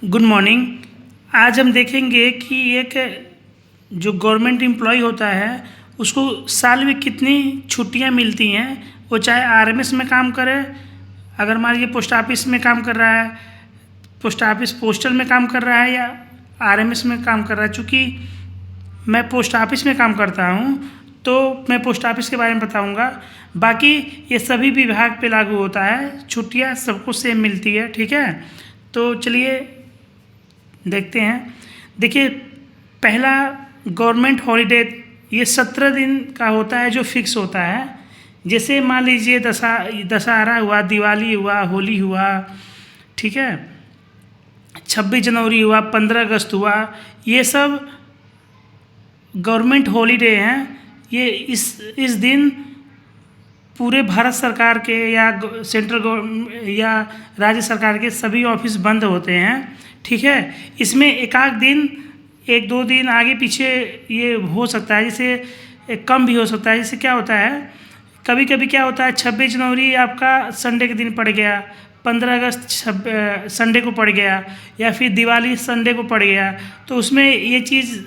Good morning. आज हम देखेंगे कि एक जो गवर्नमेंट एम्प्लॉय होता है उसको साल में कितनी छुट्टियां मिलती हैं। वो चाहे आरएमएस में काम करे, अगर मान लीजिए पोस्ट ऑफिस में काम कर रहा है, पोस्ट ऑफिस पोस्टल में काम कर रहा है या आरएमएस में काम कर रहा है। चूँकि मैं पोस्ट ऑफिस में काम करता हूँ तो मैं पोस्ट ऑफिस के बारे में बताऊँगा। बाकी ये सभी विभाग पे लागू होता है, छुट्टियाँ सबको सेम मिलती है। ठीक है, तो चलिए देखते हैं। देखिए, पहला गवर्नमेंट हॉलीडे ये 17 दिन का होता है जो फिक्स होता है। जैसे मान लीजिए दशहरा हुआ, दिवाली हुआ, होली हुआ, ठीक है, 26 जनवरी हुआ, 15 अगस्त हुआ, ये सब गवर्नमेंट हॉलीडे हैं। ये इस दिन पूरे भारत सरकार के या सेंट्रल गवर्नमेंट या राज्य सरकार के सभी ऑफिस बंद होते हैं। ठीक है, इसमें एक आध दिन, एक दो दिन आगे पीछे ये हो सकता है, जैसे कम भी हो सकता है। जैसे क्या होता है, कभी कभी क्या होता है 26 जनवरी आपका संडे के दिन पड़ गया, 15 अगस्त संडे को पड़ गया, या फिर दिवाली संडे को पड़ गया, तो उसमें ये चीज़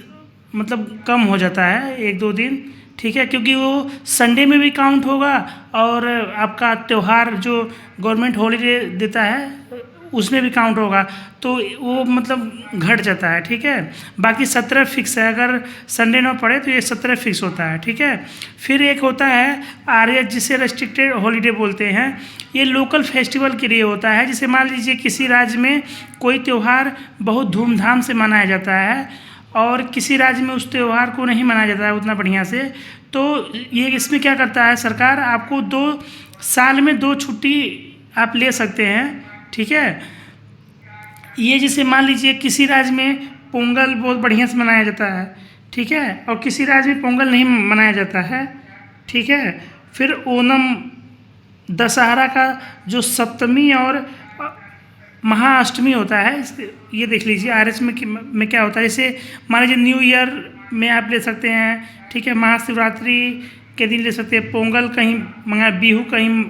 मतलब कम हो जाता है एक दो दिन। ठीक है, क्योंकि वो संडे में भी काउंट होगा और आपका त्यौहार जो गवर्नमेंट हॉलीडे देता है उसमें भी काउंट होगा, तो वो मतलब घट जाता है। ठीक है, बाकी 17 फिक्स है, अगर संडे ना पड़े तो ये 17 फिक्स होता है। ठीक है, फिर एक होता है आरएच, जिसे रेस्ट्रिक्टेड हॉलीडे बोलते हैं। ये लोकल फेस्टिवल के लिए होता है। जैसे मान लीजिए किसी राज्य में कोई त्यौहार बहुत धूमधाम से मनाया जाता है और किसी राज्य में उस त्यौहार को नहीं मनाया जाता है उतना बढ़िया से, तो ये इसमें क्या करता है सरकार, आपको 2 साल में 2 छुट्टी आप ले सकते हैं। ठीक है, ये जैसे मान लीजिए किसी राज्य में पोंगल बहुत बढ़िया से मनाया जाता है, ठीक है, और किसी राज्य में पोंगल नहीं मनाया जाता है। ठीक है, फिर ओणम, दशहरा का जो सप्तमी और महाअष्टमी होता है, ये देख लीजिए आरएस में क्या होता है। जैसे मान लीजिए न्यू ईयर में आप ले सकते हैं, ठीक है, महाशिवरात्रि के दिन ले सकते हैं, पोंगल कहीं बिहू कहीं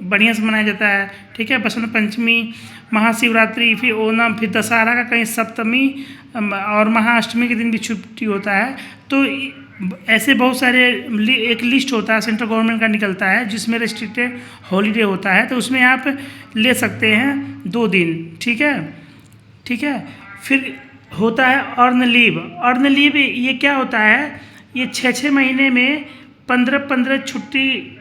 बढ़िया से मनाया जाता है। ठीक है, बसंत पंचमी, महाशिवरात्रि, फिर ओणम, फिर दशहरा का कहीं सप्तमी और महाअष्टमी के दिन भी छुट्टी होता है। तो ऐसे बहुत सारे एक लिस्ट होता है सेंट्रल गवर्नमेंट का निकलता है जिसमें रेस्ट्रिक्टेड हॉलीडे होता है, तो उसमें आप ले सकते हैं 2 दिन। ठीक है, ठीक है, फिर होता है अर्न लीव। अर्न लीव ये क्या होता है, ये 6 महीने में 15 छुट्टी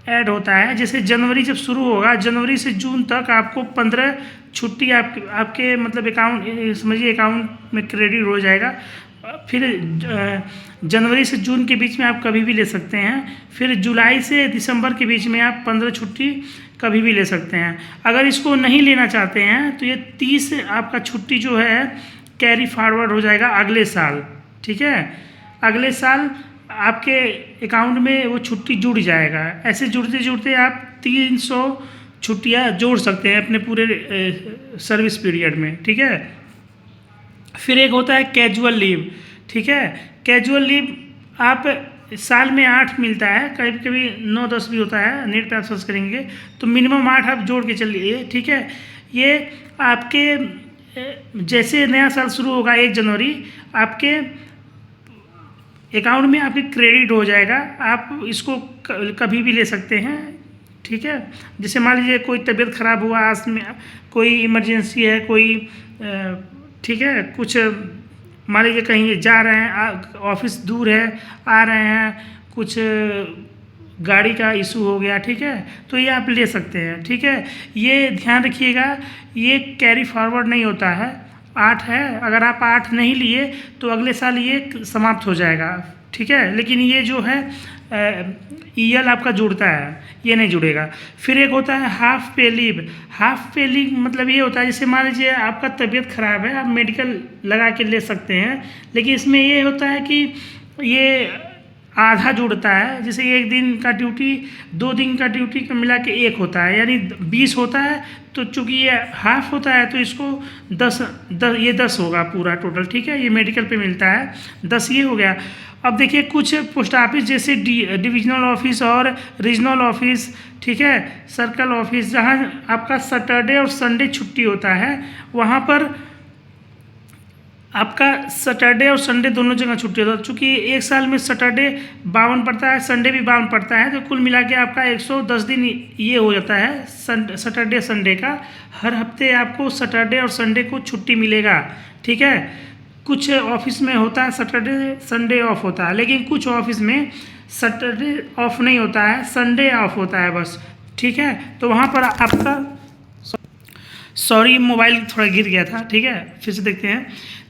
ऐड होता है। जैसे जनवरी जब शुरू होगा, जनवरी से जून तक आपको 15 छुट्टी आपके मतलब अकाउंट, समझिए अकाउंट में क्रेडिट हो जाएगा। फिर जनवरी से जून के बीच में आप कभी भी ले सकते हैं। फिर जुलाई से दिसंबर के बीच में आप 15 छुट्टी कभी भी ले सकते हैं। अगर इसको नहीं लेना चाहते हैं तो ये 30 आपका छुट्टी जो है कैरी फॉरवर्ड हो जाएगा अगले साल। ठीक है, अगले साल आपके अकाउंट में वो छुट्टी जुड़ जाएगा। ऐसे जुड़ते जुड़ते आप 300 छुट्टियाँ जोड़ सकते हैं अपने पूरे सर्विस पीरियड में। ठीक है, फिर एक होता है कैजुअल लीव। ठीक है, कैजुअल लीव आप साल में 8 मिलता है, कभी कभी 9-10 भी होता है, नेट पे आप सर्च करेंगे तो मिनिमम 8 आप जोड़ के चलिए। ठीक है, ये आपके जैसे नया साल शुरू होगा 1 जनवरी, आपके अकाउंट में आपके क्रेडिट हो जाएगा। आप इसको कभी भी ले सकते हैं। ठीक है, जैसे मान लीजिए कोई तबीयत ख़राब हुआ, आज में कोई इमरजेंसी है, कोई ठीक है, कुछ मान लीजिए कहीं जा रहे हैं, ऑफिस दूर है, आ रहे हैं, कुछ गाड़ी का इशू हो गया, ठीक है, तो ये आप ले सकते हैं। ठीक है, ये ध्यान रखिएगा, ये कैरी फॉरवर्ड नहीं होता है। 8 है, अगर आप 8 नहीं लिए तो अगले साल ये समाप्त हो जाएगा। ठीक है, लेकिन ये जो है ईएल आपका जुड़ता है, ये नहीं जुड़ेगा। फिर एक होता है हाफ पे लीव। हाफ पे लीव मतलब ये होता है, जैसे मान लीजिए आपका तबीयत ख़राब है, आप मेडिकल लगा के ले सकते हैं, लेकिन इसमें ये होता है कि ये आधा जुड़ता है। जैसे 1 दिन का ड्यूटी 2 दिन का ड्यूटी का मिला के 1 होता है, यानी 20 होता है। तो चूँकि ये हाफ होता है तो इसको 10 होगा पूरा टोटल। ठीक है, ये मेडिकल पे मिलता है, 10 ये हो गया। अब देखिए कुछ पोस्ट ऑफिस जैसे डिविजनल ऑफिस और रीजनल ऑफिस, ठीक है, सर्कल ऑफिस, जहाँ आपका सैटरडे और संडे छुट्टी होता है, वहाँ पर आपका सैटरडे और संडे दोनों जगह छुट्टी होता है। चूँकि एक साल में सैटरडे 52 पड़ता है, संडे भी 52 पड़ता है, तो कुल मिला के आपका 110 दिन ये हो जाता है सैटरडे संडे का। हर हफ्ते आपको सैटरडे और संडे को छुट्टी मिलेगा, ठीक है। कुछ ऑफिस में होता है सैटरडे संडे ऑफ होता है, लेकिन कुछ ऑफिस में सैटरडे ऑफ नहीं होता है, संडे ऑफ होता है बस, ठीक है। तो वहाँ पर आपका सॉरी मोबाइल थोड़ा गिर गया था, ठीक है, फिर से देखते हैं।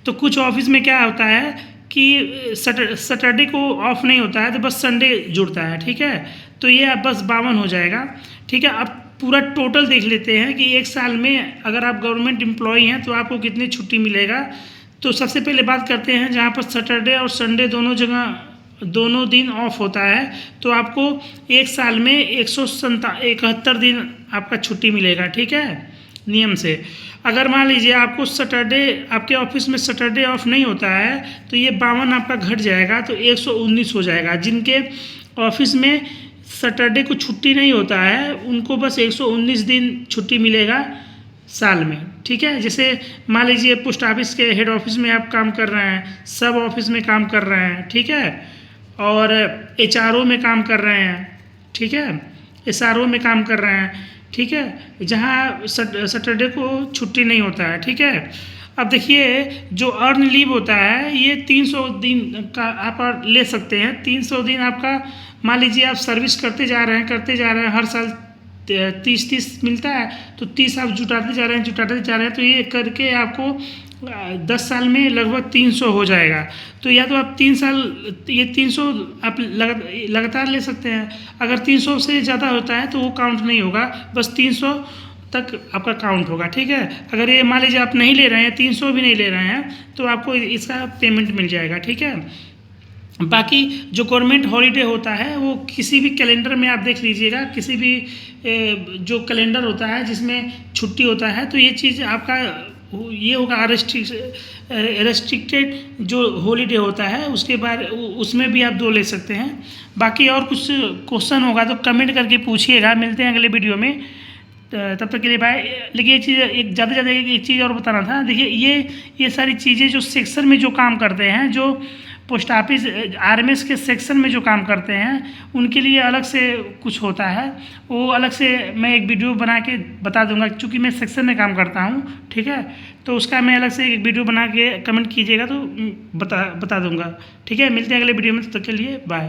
तो कुछ ऑफिस में क्या होता है कि सैटरडे को ऑफ नहीं होता है, तो बस संडे जुड़ता है, ठीक है। तो ये आप बस 52 हो जाएगा, ठीक है। अब पूरा टोटल देख लेते हैं कि एक साल में अगर आप गवर्नमेंट एम्प्लॉई हैं तो आपको कितनी छुट्टी मिलेगा। तो सबसे पहले बात करते हैं जहाँ पर सैटरडे और संडे दोनों दिन ऑफ होता है, तो आपको एक साल में 171 दिन आपका छुट्टी मिलेगा, ठीक है, नियम से। अगर मान लीजिए आपको सैटरडे आपके ऑफिस में सैटरडे ऑफ नहीं होता है, तो ये 52 आपका घट जाएगा, तो 119 हो जाएगा। जिनके ऑफिस में सैटरडे को छुट्टी नहीं होता है उनको बस 119 दिन छुट्टी मिलेगा साल में, ठीक है। जैसे मान लीजिए पोस्ट ऑफिस के हेड ऑफिस में आप काम कर रहे हैं, सब ऑफिस में काम कर रहे हैं, ठीक है, और HRO में काम कर रहे हैं, ठीक है, SRO में काम कर रहे हैं, ठीक है, जहाँ सैटरडे को छुट्टी नहीं होता है, ठीक है। अब देखिए जो अर्न लीव होता है ये 300 दिन का आप ले सकते हैं। 300 दिन आपका मान लीजिए आप सर्विस करते जा रहे हैं, हर साल 30 मिलता है, तो 30 आप जुटाते जा रहे हैं, तो ये करके आपको 10 साल में लगभग 300 हो जाएगा। तो या तो आप 3 साल ये 300 आप लगातार ले सकते हैं। अगर 300 से ज़्यादा होता है तो वो काउंट नहीं होगा, बस 300 तक आपका काउंट होगा, ठीक है। अगर ये मान लीजिए आप नहीं ले रहे हैं, 300 भी नहीं ले रहे हैं, तो आपको इसका पेमेंट मिल जाएगा, ठीक है। बाकी जो गवर्नमेंट हॉलीडे होता है वो किसी भी कैलेंडर में आप देख लीजिएगा, किसी भी जो कैलेंडर होता है जिसमें छुट्टी होता है, तो ये चीज़ आपका ये होगा रेस्ट्रिक्टेड जो हॉलीडे होता है, उसके बाद उसमें भी आप 2 ले सकते हैं। बाकी और कुछ क्वेश्चन होगा तो कमेंट करके पूछिएगा। मिलते हैं अगले वीडियो में, तब तक के लिए बाय। लेकिन ये चीज़ एक ज़्यादा एक चीज़ और बताना था। देखिए ये सारी चीज़ें जो सेक्शन में जो काम करते हैं, जो पोस्ट ऑफिस RMS के सेक्शन में जो काम करते हैं, उनके लिए अलग से कुछ होता है, वो अलग से मैं एक वीडियो बना के बता दूंगा, क्योंकि मैं सेक्शन में काम करता हूँ, ठीक है। तो उसका मैं अलग से एक वीडियो बना के कमेंट कीजिएगा तो बता दूंगा, ठीक है। मिलते हैं अगले वीडियो में, तब तक के लिए बाय।